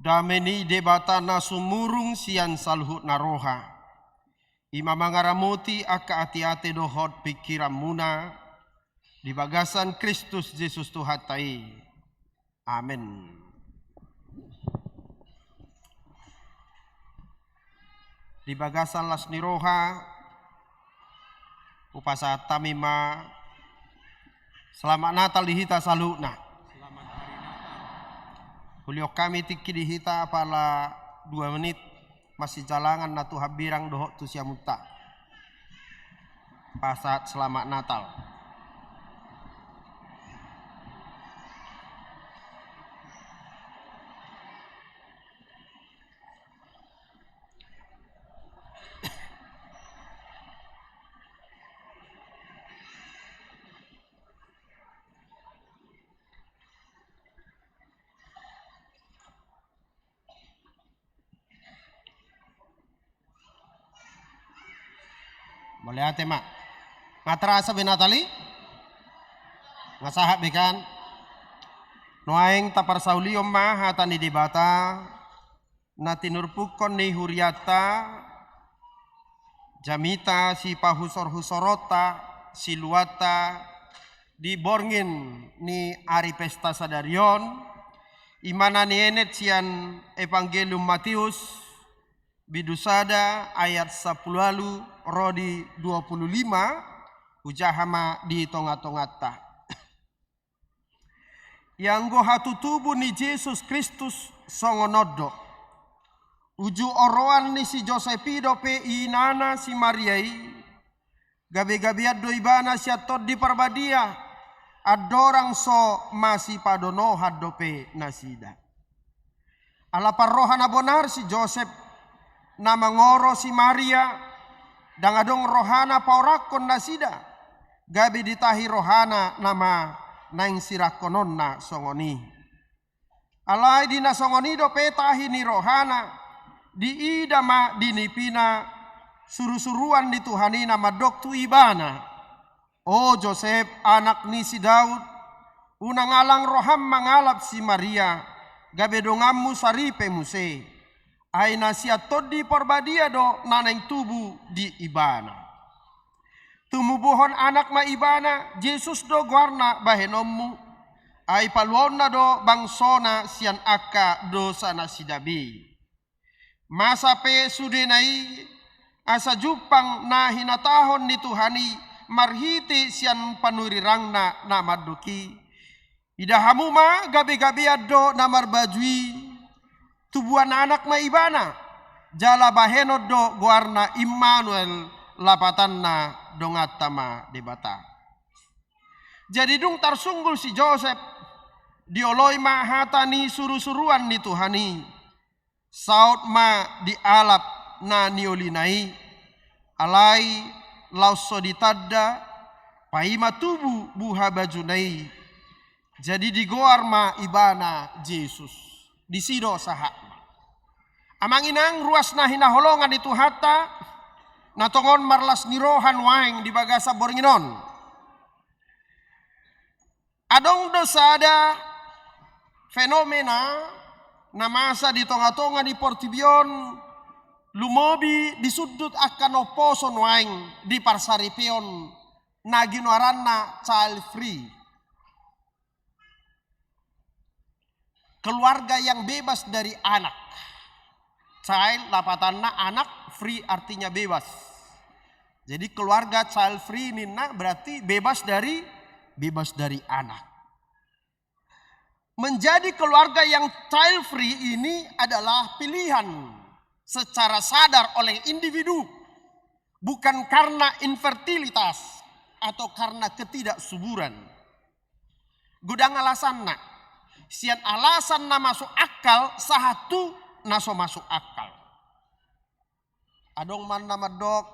Dameni debata na sumurung sian salhut naroha. Ima mangaramuti aka ati-ati dohot pikiran muna. Di bagasan Kristus Yesus Tuhatai. Amin. Di bagasan las niroha. Upasa tamima. Selamat Natal dihita salutna. Selamat hari Natal. Hulio kami tiki dihita pala 2 menit. Masih jalangan natu habirang dohok tu siamuta. Pasat selamat Natal. Boleh ate mak. Ngaterasa binatali? Ngasahap bekan? Noaing tapar sauliom ma hatan di debata. Natinurpukon ni huriata. Jamita si pahusor-husorota. Si luata. Di borngin ni ari pesta sadarion. Imana ni enet sian Evangelium Matius. Bidusada ayat 10 rodi 25 ujahama di tonga-tongata. Yang gohatu tubuh ni Yesus Kristus songonodo. Uju oroan ni si Josepido pe inana si Mariai. Gabe-gabeat do ibana si atot di parbadia. Adorang so masih padono hadope nasida. Ala parrohana bonar si Joseph nama ngoro si Maria dangadong rohana paurakon nasida gabi ditahi rohana nama naing sirakononna songoni alai dina songoni do petahi ni rohana di idama dinipina suru-suruan di Tuhani nama doktu ibana o Joseph anak ni si Daud unang alang roham mangalap si Maria gabe dongammu saripe muse ay nasiatot di porbadia do naneng tubuh di ibana. Tumubuhon anak ma ibana, Jesus do guarna bahenommu. Ay paluonna do bangsona sian akka dosa nasidabi. Masa pe sudenai asa jupang na hinatahon ni Tuhani marhiti sian panurirangna namaduki. Idahamu ma gabi-gabi do namar bajui. Tubuhan anak ma ibana jala bahenod do guarna Immanuel lapatanna dongatama debata. Jadi dung tarsunggul si Joseph dioloi ma hatani suru-suruan ni Tuhani. Saud ma dialap na niolinai alai lauso ditadda paima tubuh buha bajunai. Jadi digoar ma ibana Yesus. Disido saha. Amang inang ruas na hinaholongan itu hatta natongon marlas nirohan waing di bagasa boringinon. Adong dosada fenomena na masa di tonga-tonga di Portibion lumobi disudut akan oposon waing di parsaripion na ginoaranna child free. Keluarga yang bebas dari anak. Child lapatanna anak, free artinya bebas. Jadi keluarga child free nina berarti bebas dari anak. Menjadi keluarga yang child free ini adalah pilihan secara sadar oleh individu. Bukan karena infertilitas atau karena ketidaksuburan. Gudang alasanna. Sian alasan na masuk akal sahatu naso masuk akal. Adong man nama dok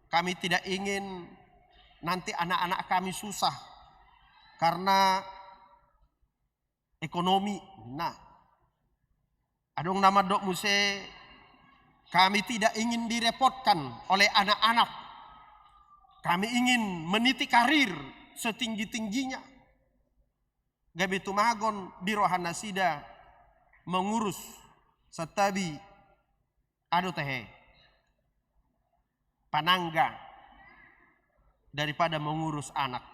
kami tidak ingin nanti anak-anak kami susah karena ekonomi. Nah, adong nama dok muse kami tidak ingin direpotkan oleh anak-anak. Kami ingin meniti karir setinggi-tingginya. Gabi tumagon di rohana sida mengurus setabi ado tehe panangga daripada mengurus anak.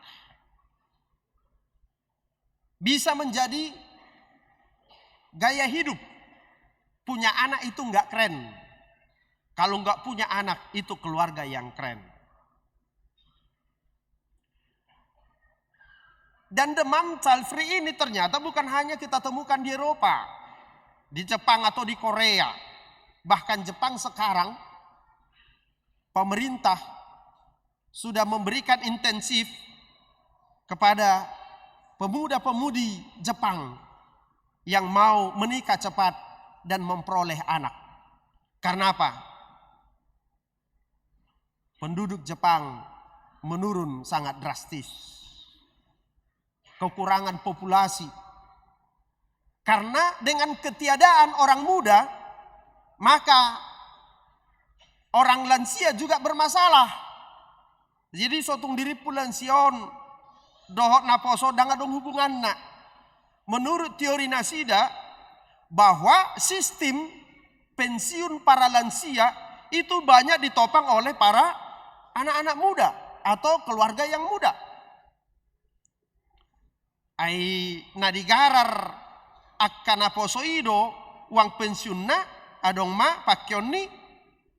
Bisa menjadi gaya hidup. Punya anak itu nggak keren. Kalau nggak punya anak itu keluarga yang keren. Dan demam child free ini ternyata bukan hanya kita temukan di Eropa, di Jepang atau di Korea. Bahkan Jepang sekarang pemerintah sudah memberikan intensif kepada pemuda-pemudi Jepang yang mau menikah cepat dan memperoleh anak. Karena apa? Penduduk Jepang menurun sangat drastis. Kekurangan populasi. Karena dengan ketiadaan orang muda, maka orang lansia juga bermasalah. Jadi sotung diri pulansion dohot na poso dengan hubungan na. Menurut teori Nashida bahwa sistem pensiun para lansia itu banyak ditopang oleh para anak-anak muda atau keluarga yang muda. Ai nadigarar akan poso ido uang pensiun na adong ma pakion ni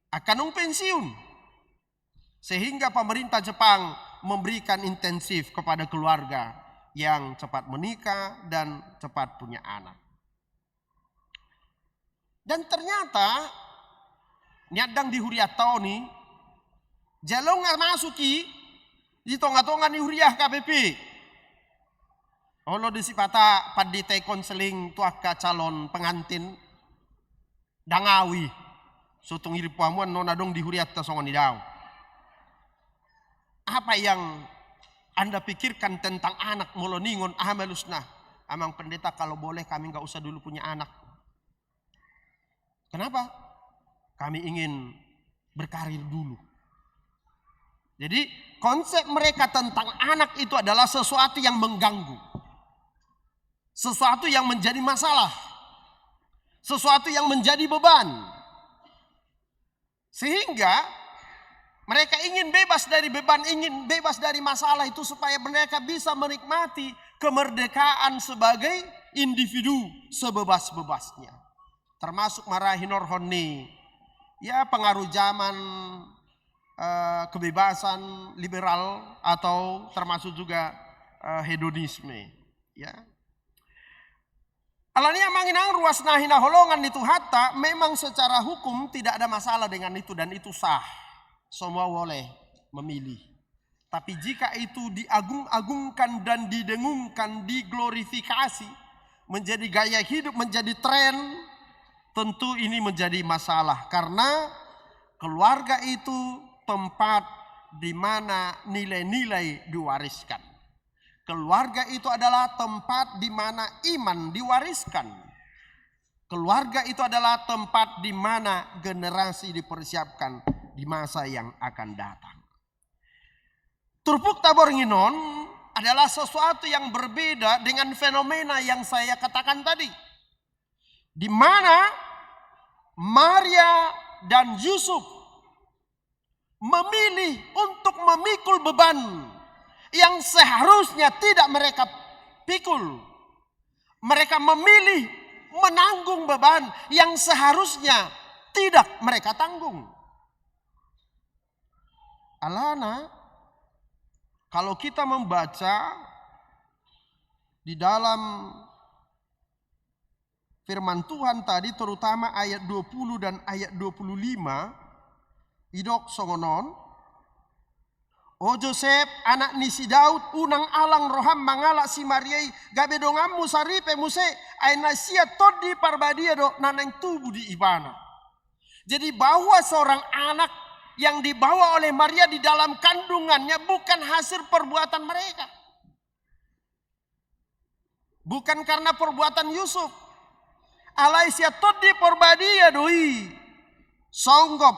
akan pensiun. Sehingga pemerintah Jepang memberikan intensif kepada keluarga yang cepat menikah dan cepat punya anak. Dan ternyata nyadang di huriah tahun ini jalong nggak masuki di tonga-tonga di huriah KPP. Olo disipata padite konseling tuaka calon pengantin dangawi sutung iri pamuan nona dong di huriah tasongan di daw. Apa yang Anda pikirkan tentang anak moloningon amelusna? Amang pendeta kalau boleh kami nggak usah dulu punya anak. Kenapa? Kami ingin berkarir dulu. Jadi konsep mereka tentang anak itu adalah sesuatu yang mengganggu. Sesuatu yang menjadi masalah. Sesuatu yang menjadi beban. Sehingga mereka ingin bebas dari beban, ingin bebas dari masalah itu supaya mereka bisa menikmati kemerdekaan sebagai individu sebebas-bebasnya. Termasuk marahi norhoni, ya pengaruh zaman kebebasan liberal atau termasuk juga hedonisme. Ya. Alania manginang ruas nahina holongan itu hatta memang secara hukum tidak ada masalah dengan itu dan itu sah. Semua boleh memilih. Tapi jika itu diagung-agungkan dan didengungkan, diglorifikasi, menjadi gaya hidup, menjadi tren, tentu ini menjadi masalah. Karena keluarga itu tempat di mana nilai-nilai diwariskan. Keluarga itu adalah tempat di mana iman diwariskan. Keluarga itu adalah tempat di mana generasi dipersiapkan di masa yang akan datang. Turpuk tabor nginon adalah sesuatu yang berbeda dengan fenomena yang saya katakan tadi. Di mana Maria dan Yusuf memilih untuk memikul beban yang seharusnya tidak mereka pikul. Mereka memilih menanggung beban yang seharusnya tidak mereka tanggung. Alana, kalau kita membaca di dalam firman Tuhan tadi terutama ayat 20 dan ayat 25, idok songonon, O Joseph anak ni si Daud unang alang roham mangala si Mariai gabe dongamu saripe muse aina sia todi parbadia do naneng tubuh di ibana. Jadi bahwa seorang anak yang dibawa oleh Maria di dalam kandungannya bukan hasil perbuatan mereka. Bukan karena perbuatan Yusuf. Alaisia todi porbadia doi. Songgop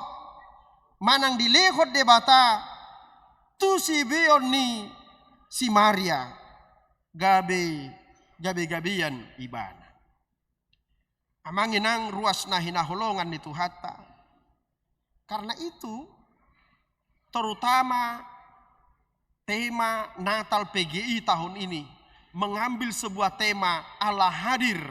manang dilehot debata tu si beoni si Maria gabe gabian ibana. Amanginang ruas nahinaholongan itu hatta. Karena itu terutama tema Natal PGI tahun ini mengambil sebuah tema Allah hadir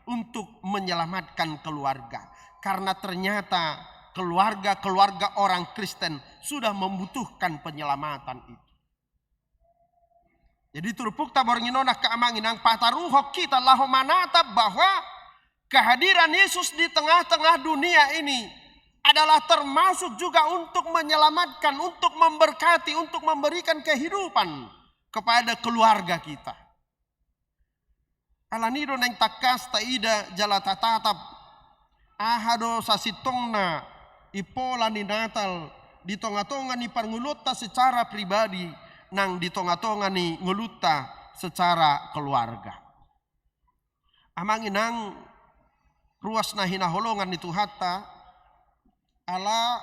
untuk menyelamatkan keluarga. Karena ternyata keluarga-keluarga orang Kristen sudah membutuhkan penyelamatan itu. Jadi turpuk tabornginona keamanginang pataruhok kita laho manatap bahwa kehadiran Yesus di tengah-tengah dunia ini adalah termasuk juga untuk menyelamatkan, untuk memberkati, untuk memberikan kehidupan kepada keluarga kita. Alanido neng takas taida jala tatatap ahado sasitongna ipola ni Natal di tonga-tonga ni parnguluta secara pribadi nang di tonga-tonga ni nguluta secara keluarga. Amanginang ruas nahinaholongan itu hatta ala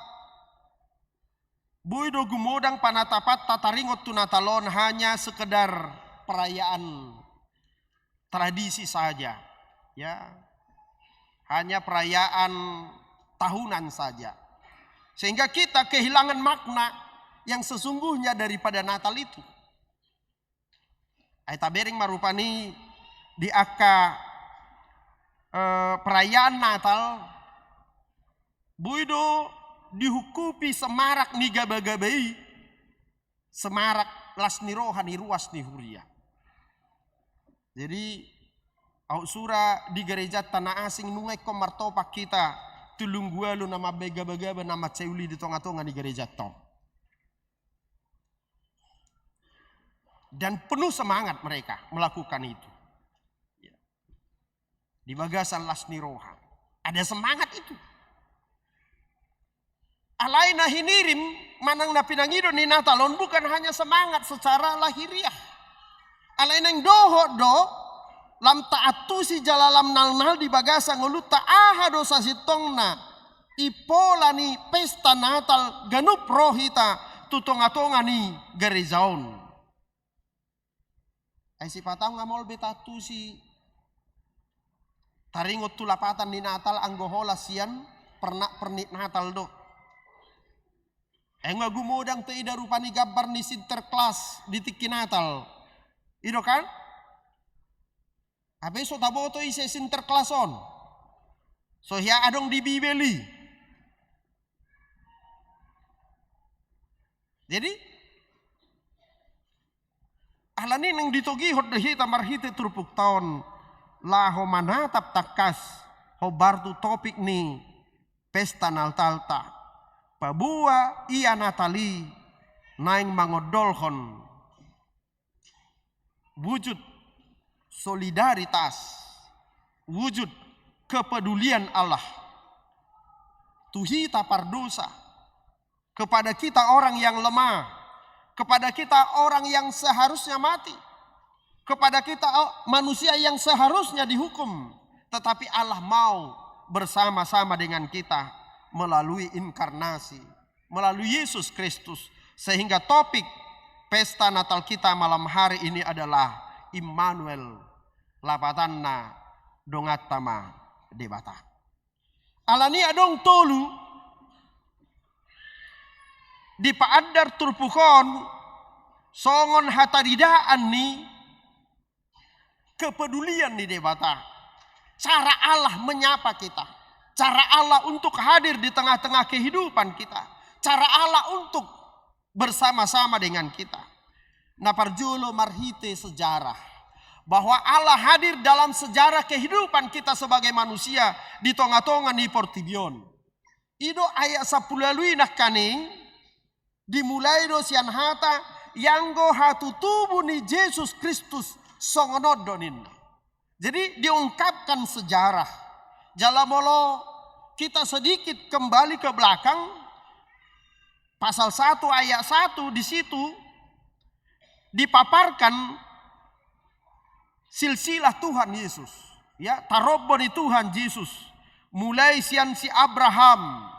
buido gumodang panatapat tataringot tu Natalon hanya sekedar perayaan tradisi saja, ya, hanya perayaan tahunan saja, sehingga kita kehilangan makna yang sesungguhnya daripada Natal itu. Aita bering marupani di aka perayaan Natal buido dihukupi semarak ni gaba-gabai, semarak las ni roha ni ruas ni huria. Jadi au sura di gereja tanah asing nungai komartopak kita tulung gualu nama bega-bega nama ceuli di tonga-tonga di gereja tong. Dan penuh semangat mereka melakukan itu. Di bagasan lasni roha ada semangat itu. Alaina hinirim manang napinangido ni Natalon bukan hanya semangat secara lahiriah. Alaina yang doho do lam taatu si jalalam nal-nal di bagasa nguluta aha dosa si tongna ipolani pesta Natal ganup rohita tutonga-tonga ni gerejaon. Ay si patang ngamol betatu si taringot tulapatan ni Natal anggohola sian pernik Natal do. Nga gumodang te ida rupani gambar ni Sinterklas di tiki Natal. Ido kan? Abe so taboto ise Sinterklason. So hiya adong di Bibeli. Jadi alani nang ditogi hot dehi tamarhite turpuk taon laho manatap takas hobar tu topik ni pesta Natalta pabua ia Natali naing mangodolhon wujud solidaritas, wujud kepedulian Allah tuhi tapardosa kepada kita orang yang lemah, kepada kita orang yang seharusnya mati, kepada kita manusia yang seharusnya dihukum, tetapi Allah mau bersama-sama dengan kita melalui inkarnasi, melalui Yesus Kristus. Sehingga topik pesta Natal kita malam hari ini adalah Immanuel lapatanna dongatama debata. Alani adong tolu di paadar turpukon songon hataridaan ni kepedulian di debata. Cara Allah menyapa kita, cara Allah untuk hadir di tengah-tengah kehidupan kita, cara Allah untuk bersama-sama dengan kita. Naparjulo marhite sejarah bahwa Allah hadir dalam sejarah kehidupan kita sebagai manusia di tonga-tonga ni Portibion. Ido ayat 10 nak kaning dimulai do sian hata yanggo hatu tubuh ni Yesus Kristus songonodonin. Jadi diungkapkan sejarah. Jalamolo kita sedikit kembali ke belakang. Pasal 1 ayat 1 di situ dipaparkan silsilah Tuhan Yesus. Ya, tarobbo di Tuhan Yesus. Mulai sian si Abraham,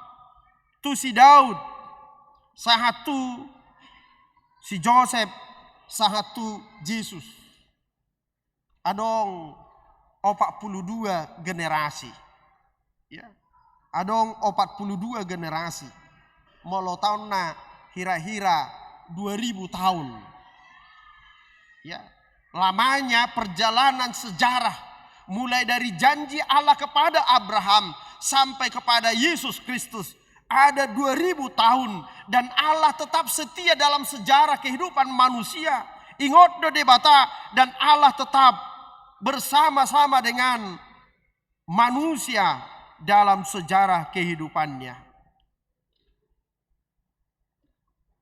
tu si Daud, sahatu si Joseph, sahatu Yesus. Adong 42 generasi. Ya. Adong 42 generasi. Molo tahun na hira-hira 2000 tahun. Ya. Lamanya perjalanan sejarah mulai dari janji Allah kepada Abraham sampai kepada Yesus Kristus ada 2000 tahun dan Allah tetap setia dalam sejarah kehidupan manusia. Ingot do debata dan Allah tetap bersama-sama dengan manusia dalam sejarah kehidupannya.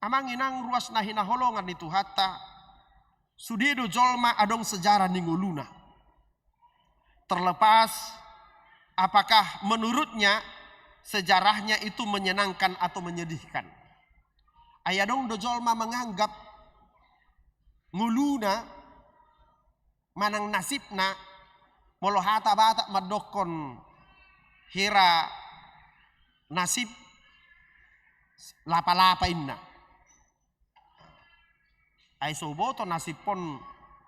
Amang inang ruas nahina holongan itu hatta sudido jolma adong sejarah ningguluna. Terlepas apakah menurutnya sejarahnya itu menyenangkan atau menyedihkan. Ayadong do jolma menganggap nguluna manang nasibna molohata bata madokon hira nasib lapa-lapa inna. Ay soboto nasib pon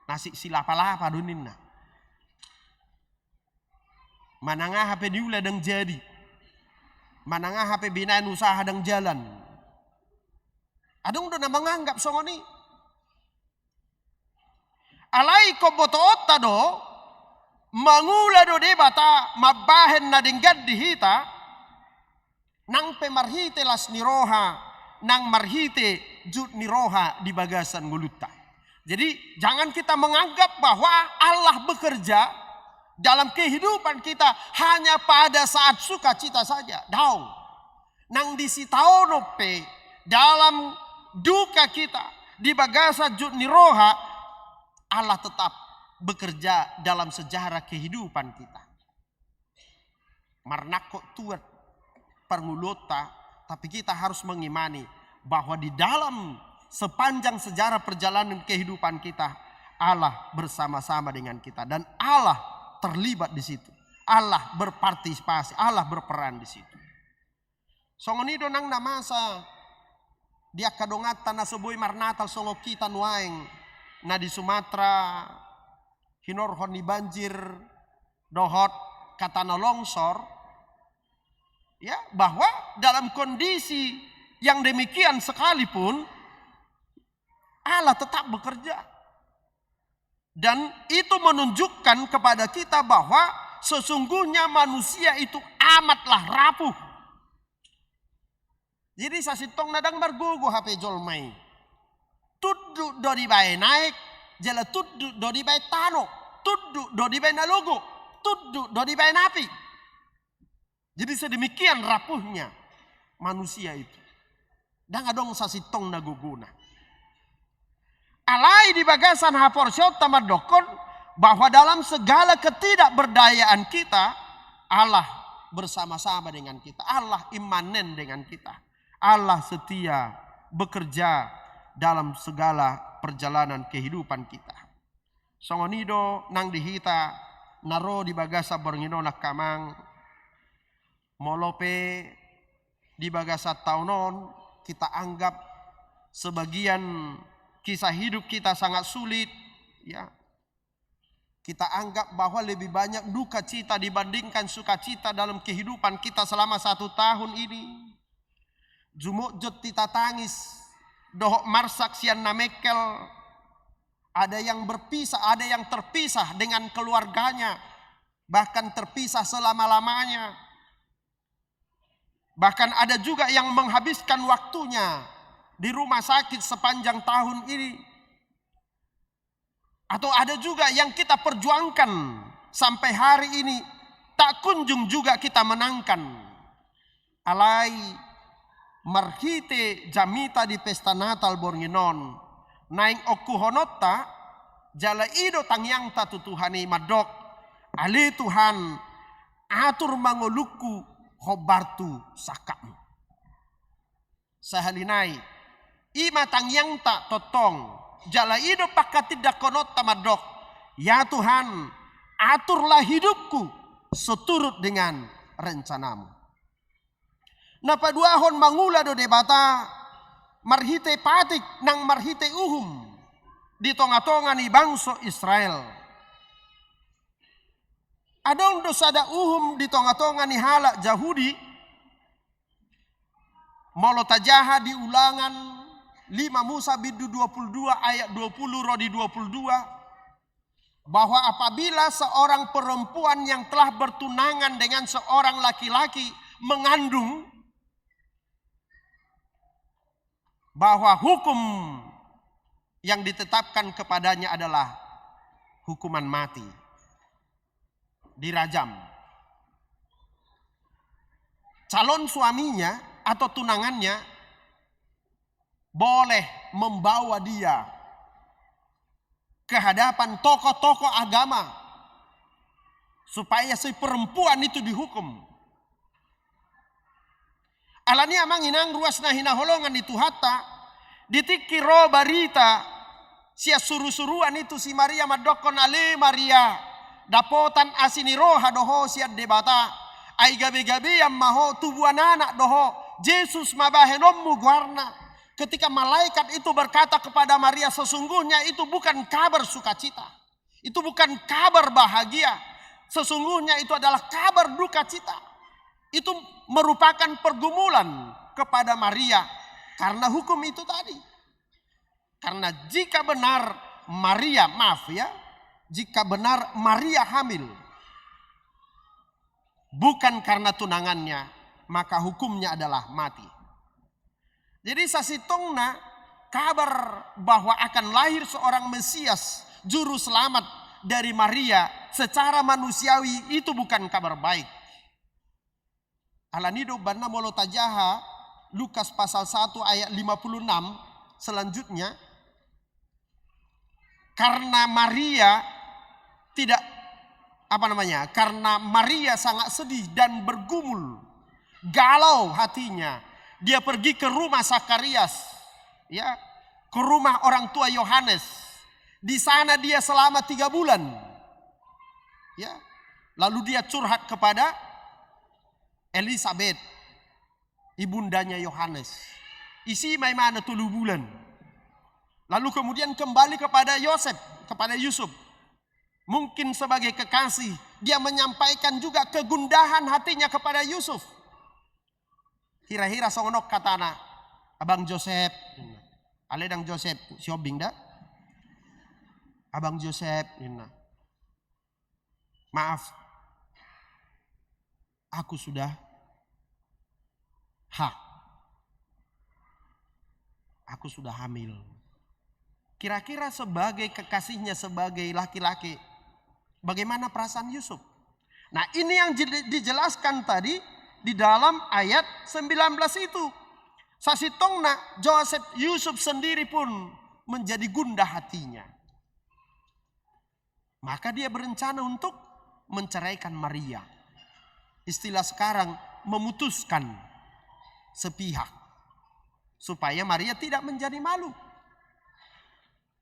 nasi si lapa-lapa duninna. Mananga hape diula dang jadi. Mananga hape binaan usaha dang jalan. Adong do na menganggap songoni. Alai ko boto otta do mangula do debata mabahen na dinggad dihita nang pemarhite las niroha nang marhite jut niroha di bagasan ngulutta. Jadi jangan kita menganggap bahwa Allah bekerja dalam kehidupan kita hanya pada saat sukacita saja. Daw nang disitaonope dalam duka kita di bagasan jut niroha Allah tetap bekerja dalam sejarah kehidupan kita. Marnako tuat perngulota, tapi kita harus mengimani bahwa di dalam sepanjang sejarah perjalanan kehidupan kita, Allah bersama-sama dengan kita dan Allah terlibat di situ. Allah berpartisipasi, Allah berperan di situ. Songonido nang namasa dia kadongatan na sebuah marnatal songo kita nuaeng. Na di Sumatera hinorhon di banjir dohot katana longsor ya bahwa dalam kondisi yang demikian sekalipun Allah tetap bekerja dan itu menunjukkan kepada kita bahwa sesungguhnya manusia itu amatlah rapuh. Jadi sasitong nadang bargugu HP jolmai tuddu do di bae naik, jala tuddu do di bae tano, tuddu do di bae nalugo, tuddu do di bae napi. Jadi sedemikian rapuhnya manusia itu. Dan adong sasitong naguguna. Alai di bagasan haporsyo tamadokon bahwa dalam segala ketidakberdayaan kita Allah bersama-sama dengan kita. Allah imanen dengan kita. Allah setia bekerja dalam segala perjalanan kehidupan kita. Songonido nang dihita naro di bagasa borngino nakamang molope di bagasa taunon kita anggap sebagian kisah hidup kita sangat sulit ya. Kita anggap bahwa lebih banyak duka cita dibandingkan sukacita dalam kehidupan kita selama 1 tahun ini. Jumukjot tita tangis dohok marsak sian namekel. Ada yang berpisah, ada yang terpisah dengan keluarganya. Bahkan terpisah selama-lamanya. Bahkan ada juga yang menghabiskan waktunya di rumah sakit sepanjang tahun ini. Atau ada juga yang kita perjuangkan sampai hari ini tak kunjung juga kita menangkan. Alai marhite jamita di pesta Natal bornginon naing okuhonota jala ido tangyang tatutuhani madok ali Tuhan atur mangoluku hobartu sakamu sahalinai ima tangyang tak totong jala ido pakatidak konota madok ya Tuhan aturlah hidupku seturut dengan rencanamu. Na paduahon mangula do debata marhite patik nang marhite uhum di tonga-tonga ni bangsa Israel. Adong dosa ada uhum di tonga-tonga ni halak Yahudi. Molo tajaha di Ulangan 5 Musa bidu 22 ayat 20 rodi 22. Bahwa apabila seorang perempuan yang telah bertunangan dengan seorang laki-laki mengandung, bahwa hukum yang ditetapkan kepadanya adalah hukuman mati, dirajam. Calon suaminya atau tunangannya boleh membawa dia ke hadapan tokoh-tokoh agama supaya si perempuan itu dihukum. Alani amang inang ruas nahina holongan itu hatta ditikiro barita sia suru-suruan itu si Maria madokon ale Maria dapotan asini roha doho sia debata ai gabe-gabe yang maho tubuhan anak doho Yesus mabahenommu guarna. Ketika malaikat itu berkata kepada Maria, sesungguhnya itu bukan kabar sukacita, itu bukan kabar bahagia, sesungguhnya itu adalah kabar duka cita. Itu merupakan pergumulan kepada Maria karena hukum itu tadi. Karena jika benar Maria, maaf ya, jika benar Maria hamil bukan karena tunangannya, maka hukumnya adalah mati. Jadi sasitongna kabar bahwa akan lahir seorang Mesias, juru selamat dari Maria secara manusiawi itu bukan kabar baik. Alanido banna molo tajaha Lukas pasal 1 ayat 56 selanjutnya. Karena Maria tidak karena Maria sangat sedih dan bergumul, galau hatinya. Dia pergi ke rumah Zakarias, ya, ke rumah orang tua Yohanes. Di sana dia selama 3 bulan, ya. Lalu dia curhat kepada Elisabeth, ibundanya Yohanes. Isi mai mana 3 bulan. Lalu kemudian kembali kepada Yusuf. Mungkin sebagai kekasih, dia menyampaikan juga kegundahan hatinya kepada Yusuf. Hira-hira songonok katana, Abang Joseph, aledang Joseph, siobing dah. Abang Joseph, maaf, aku sudah aku sudah hamil. Kira-kira sebagai kekasihnya, sebagai laki-laki, bagaimana perasaan Yusuf? Nah, ini yang dijelaskan tadi di dalam ayat 19 itu. Sasitongna Yusuf sendiri pun menjadi gundah hatinya. Maka dia berencana untuk menceraikan Maria. Istilah sekarang memutuskan sepihak. Supaya Maria tidak menjadi malu.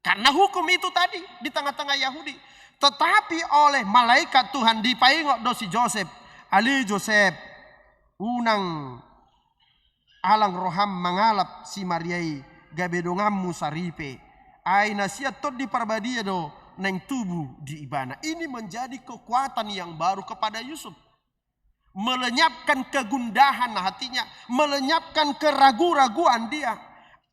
Karena hukum itu tadi di tengah-tengah Yahudi. Tetapi oleh malaikat Tuhan dipaingok dosi Joseph. Ali Joseph. Unang alang roham mangalap si Mariai gabedongammu saripe. Aina siat tot di parbadia do neng tubuh di ibana. Ini menjadi kekuatan yang baru kepada Yusuf. Melenyapkan kegundahan hatinya. Melenyapkan keraguan-raguan dia.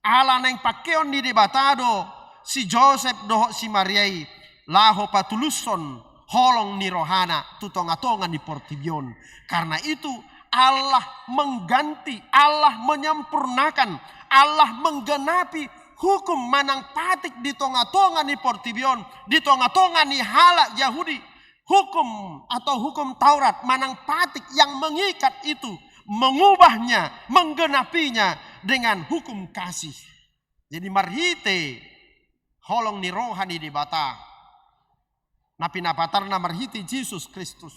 Ala neng pakeon di debatado. Si Joseph doho si Mariai. Laho patuluson holong ni rohana. Tutonga-tonga di portibion. Karena itu Allah mengganti, Allah menyempurnakan, Allah menggenapi hukum manang patik di tonga-tonga ni portibion, di tonga-tonga ni halak Yahudi. Hukum atau hukum Taurat manang patik yang mengikat itu, mengubahnya, menggenapinya dengan hukum kasih. Jadi marhite holong ni rohani di bata. Napi napatarna marhite Yesus Kristus.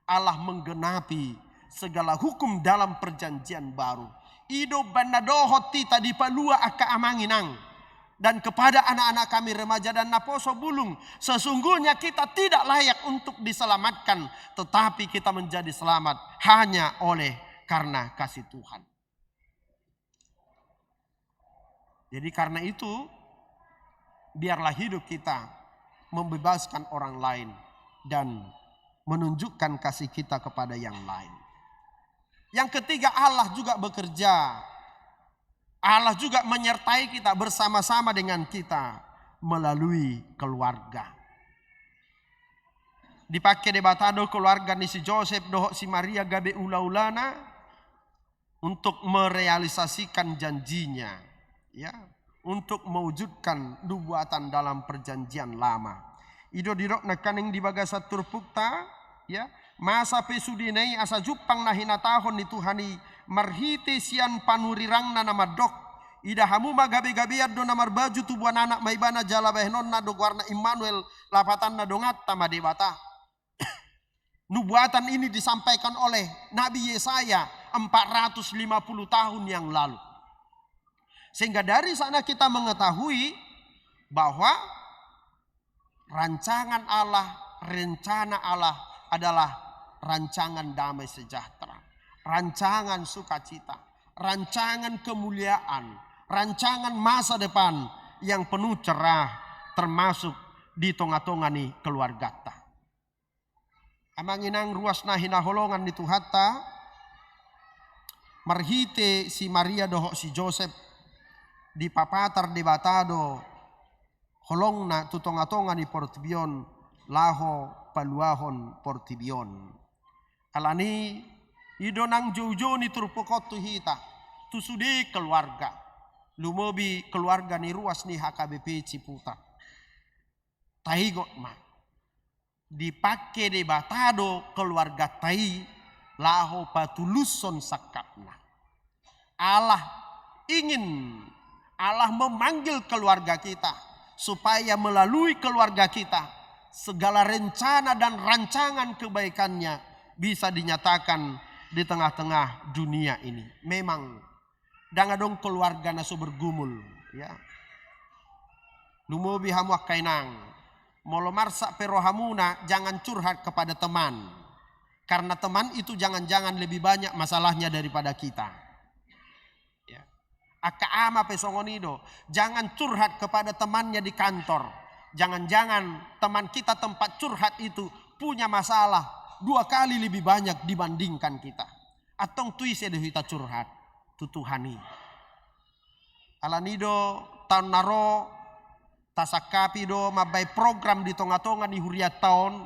Allah menggenapi segala hukum dalam perjanjian baru. Ido bandadoho tita di palua aka amanginang. Dan kepada anak-anak kami remaja dan naposo bulung. Sesungguhnya kita tidak layak untuk diselamatkan. Tetapi kita menjadi selamat hanya oleh karena kasih Tuhan. Jadi karena itu, biarlah hidup kita membebaskan orang lain dan menunjukkan kasih kita kepada yang lain. Yang ketiga, Allah juga bekerja. Allah juga menyertai kita, bersama-sama dengan kita melalui keluarga. Dipakai debatado keluarga ni si Joseph doho si Maria gabe ula-ulana untuk merealisasikan janjinya, ya, untuk mewujudkan nubuatan dalam perjanjian lama. Ido dirok na kaning di bagasa turpukta, ya, masa pesudinai asa jupang na hinatahon ni Tuhani marhite sian panurirang na namadok. Ida hamu magabe-gabead do namar baju tubuan anak maibana jala behnon na do warna Immanuel lapatan na dongat tama debata. Nubuatan ini disampaikan oleh Nabi Yesaya 450 tahun yang lalu. Sehingga dari sana kita mengetahui bahwa rancangan Allah, rencana Allah adalah rancangan damai sejahtera, rancangan sukacita, rancangan kemuliaan, rancangan masa depan yang penuh cerah, termasuk di tengah-tengah ni keluarga ta. Amanginang ruas na hinaholongan ni Tuhata, marhite si Maria doho si Joseph di papatar debatado holong na tutonga-tonga ni portibion laho paluahon portibion. Alani ido nang jojo ni turpokot tuhita tusudi keluarga lumobi keluarga ni ruas ni HKBP Ciputat. Tahigot ma dipakai debatado keluarga tai laho patuluson sakapna. Allah memanggil keluarga kita supaya melalui keluarga kita segala rencana dan rancangan kebaikannya bisa dinyatakan di tengah-tengah dunia ini. Memang dangadong keluarga naso bergumul, ya. Lumobi hamuak kainang molo marsa pero hamuna, jangan curhat kepada teman. Karena teman itu jangan-jangan lebih banyak masalahnya daripada kita. Ya. Aka ama pesongonido, jangan curhat kepada temannya di kantor. Jangan-jangan teman kita tempat curhat itu punya masalah 2 kali lebih banyak dibandingkan kita. Atong tuise de kita curhat, tutuhani. Alanido tahun naro tasakapi do mabai program di tengah-tengah di huriat tahun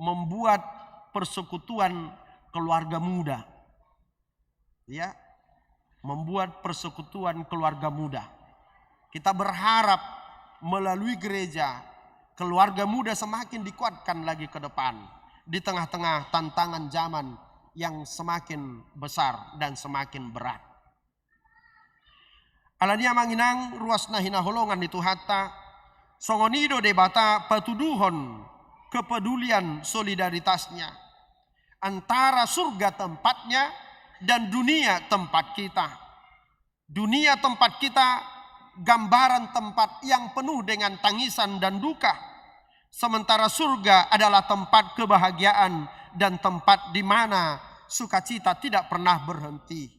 membuat persekutuan keluarga muda, ya, membuat persekutuan keluarga muda. Kita berharap melalui gereja keluarga muda semakin dikuatkan lagi ke depan di tengah-tengah tantangan zaman yang semakin besar dan semakin berat. Alania manginang ruas na hinaholongan itu hatta songonido debata patuduhon kepedulian solidaritasnya antara surga tempatnya dan dunia tempat kita. Dunia tempat kita gambaran tempat yang penuh dengan tangisan dan duka. Sementara surga adalah tempat kebahagiaan dan tempat di mana sukacita tidak pernah berhenti.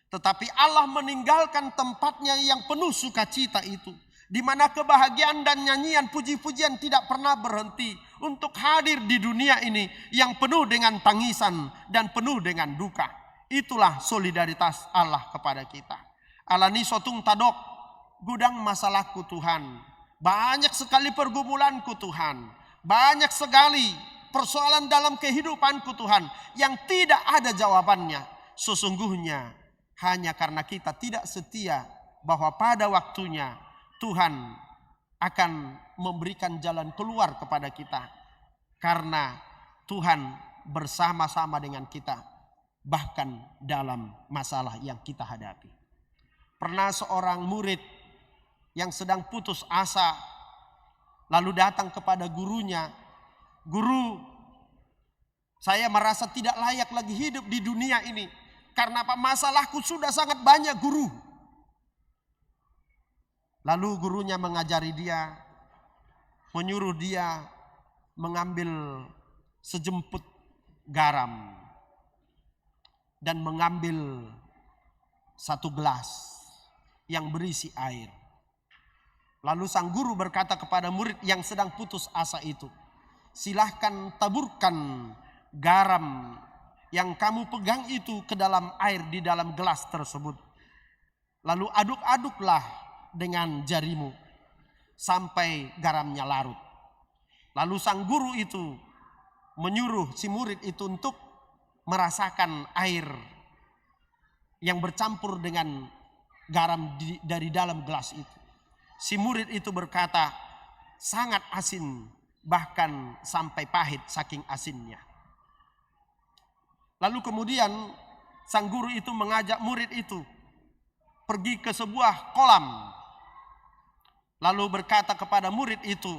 Tetapi Allah meninggalkan tempatnya yang penuh sukacita itu, di mana kebahagiaan dan nyanyian puji-pujian tidak pernah berhenti untuk hadir di dunia ini yang penuh dengan tangisan dan penuh dengan duka. Itulah solidaritas Allah kepada kita. Alani sotung tadok gudang masalahku Tuhan. Banyak sekali pergumulanku Tuhan. Banyak sekali persoalan dalam kehidupanku Tuhan yang tidak ada jawabannya. Sesungguhnya hanya karena kita tidak setia bahwa pada waktunya Tuhan akan memberikan jalan keluar kepada kita. Karena Tuhan bersama-sama dengan kita bahkan dalam masalah yang kita hadapi. Pernah seorang murid yang sedang putus asa lalu datang kepada gurunya, "Guru, saya merasa tidak layak lagi hidup di dunia ini. Karena apa? Masalahku sudah sangat banyak, guru." Lalu gurunya mengajari dia, menyuruh dia mengambil sejemput garam dan mengambil 1 gelas yang berisi air. Lalu sang guru berkata kepada murid yang sedang putus asa itu, silahkan taburkan garam yang kamu pegang itu ke dalam air di dalam gelas tersebut. Lalu aduk-aduklah dengan jarimu sampai garamnya larut. Lalu sang guru itu menyuruh si murid itu untuk merasakan air yang bercampur dengan garam dari dalam gelas itu. Si murid itu berkata, sangat asin, bahkan sampai pahit saking asinnya. Lalu kemudian sang guru itu mengajak murid itu pergi ke sebuah kolam. Lalu berkata kepada murid itu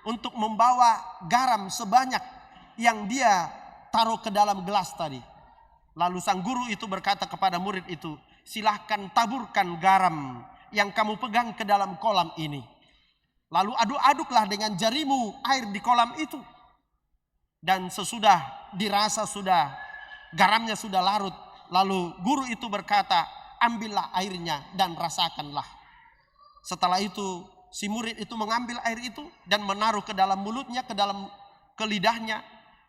untuk membawa garam sebanyak yang dia taruh ke dalam gelas tadi. Lalu sang guru itu berkata kepada murid itu, silahkan taburkan garam yang kamu pegang ke dalam kolam ini. Lalu aduk-aduklah dengan jarimu air di kolam itu. Dan sesudah dirasa garamnya sudah larut. Lalu guru itu berkata, ambillah airnya dan rasakanlah. Setelah itu si murid itu mengambil air itu dan menaruh ke dalam mulutnya, ke lidahnya.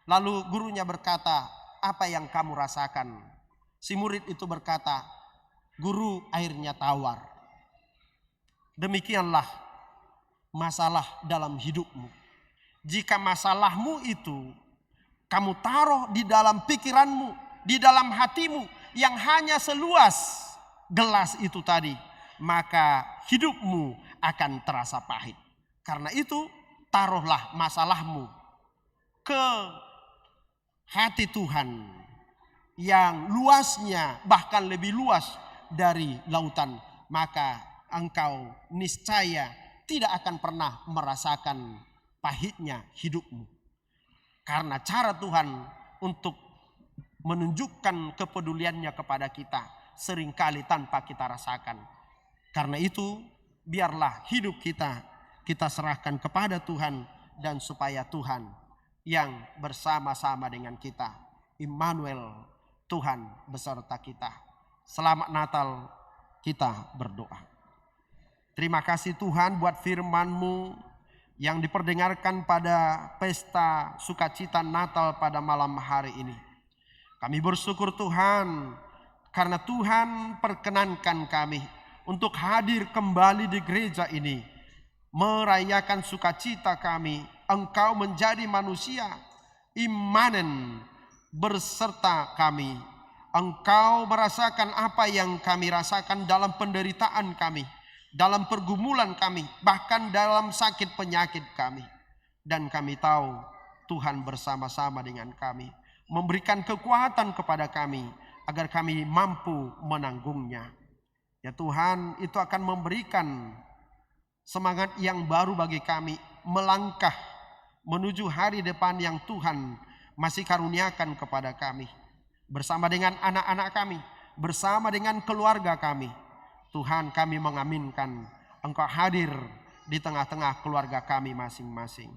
Lalu gurunya berkata, apa yang kamu rasakan? Si murid itu berkata, guru, airnya tawar. Demikianlah masalah dalam hidupmu. Jika masalahmu itu kamu taruh di dalam pikiranmu, di dalam hatimu yang hanya seluas gelas itu tadi, maka hidupmu akan terasa pahit. Karena itu taruhlah masalahmu ke hati Tuhan yang luasnya bahkan lebih luas dari lautan, maka engkau niscaya tidak akan pernah merasakan pahitnya hidupmu. Karena cara Tuhan untuk menunjukkan kepeduliannya kepada kita seringkali tanpa kita rasakan. Karena itu biarlah hidup kita serahkan kepada Tuhan, dan supaya Tuhan yang bersama-sama dengan kita, Immanuel, Tuhan beserta kita. Selamat Natal, kita berdoa. Terima kasih Tuhan buat firman-Mu yang diperdengarkan pada pesta sukacita Natal pada malam hari ini. Kami bersyukur Tuhan karena Tuhan perkenankan kami untuk hadir kembali di gereja ini, merayakan sukacita kami. Engkau menjadi manusia imanen berserta kami. Engkau merasakan apa yang kami rasakan dalam penderitaan kami, dalam pergumulan kami, bahkan dalam sakit penyakit kami. Dan kami tahu Tuhan bersama-sama dengan kami, memberikan kekuatan kepada kami agar kami mampu menanggungnya. Ya Tuhan, itu akan memberikan semangat yang baru bagi kami melangkah menuju hari depan yang Tuhan masih karuniakan kepada kami. Bersama dengan anak-anak kami, bersama dengan keluarga kami. Tuhan, kami mengaminkan Engkau hadir di tengah-tengah keluarga kami masing-masing.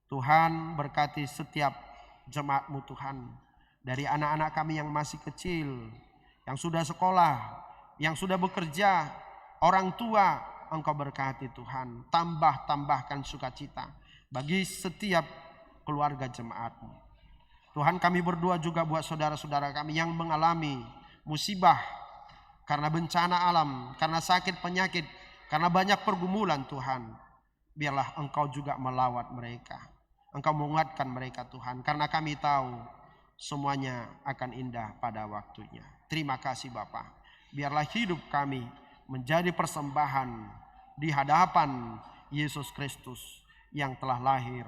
Tuhan, berkati setiap jemaat-Mu Tuhan. Dari anak-anak kami yang masih kecil, yang sudah sekolah, yang sudah bekerja, orang tua, Engkau berkati Tuhan. Tambahkan sukacita bagi setiap keluarga jemaat-Mu. Tuhan, kami berdoa juga buat saudara-saudara kami yang mengalami musibah karena bencana alam, karena sakit penyakit, karena banyak pergumulan Tuhan. Biarlah Engkau juga melawat mereka. Engkau menguatkan mereka Tuhan. Karena kami tahu semuanya akan indah pada waktunya. Terima kasih Bapa. Biarlah hidup kami menjadi persembahan di hadapan Yesus Kristus yang telah lahir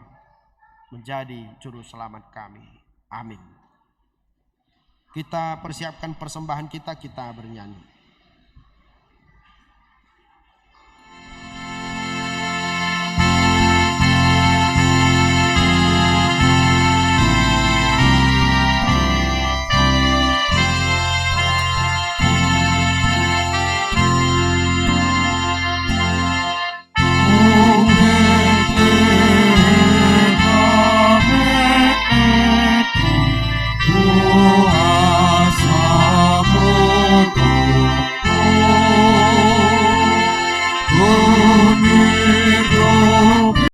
menjadi juru selamat kami. Amin. Kita persiapkan persembahan kita bernyanyi.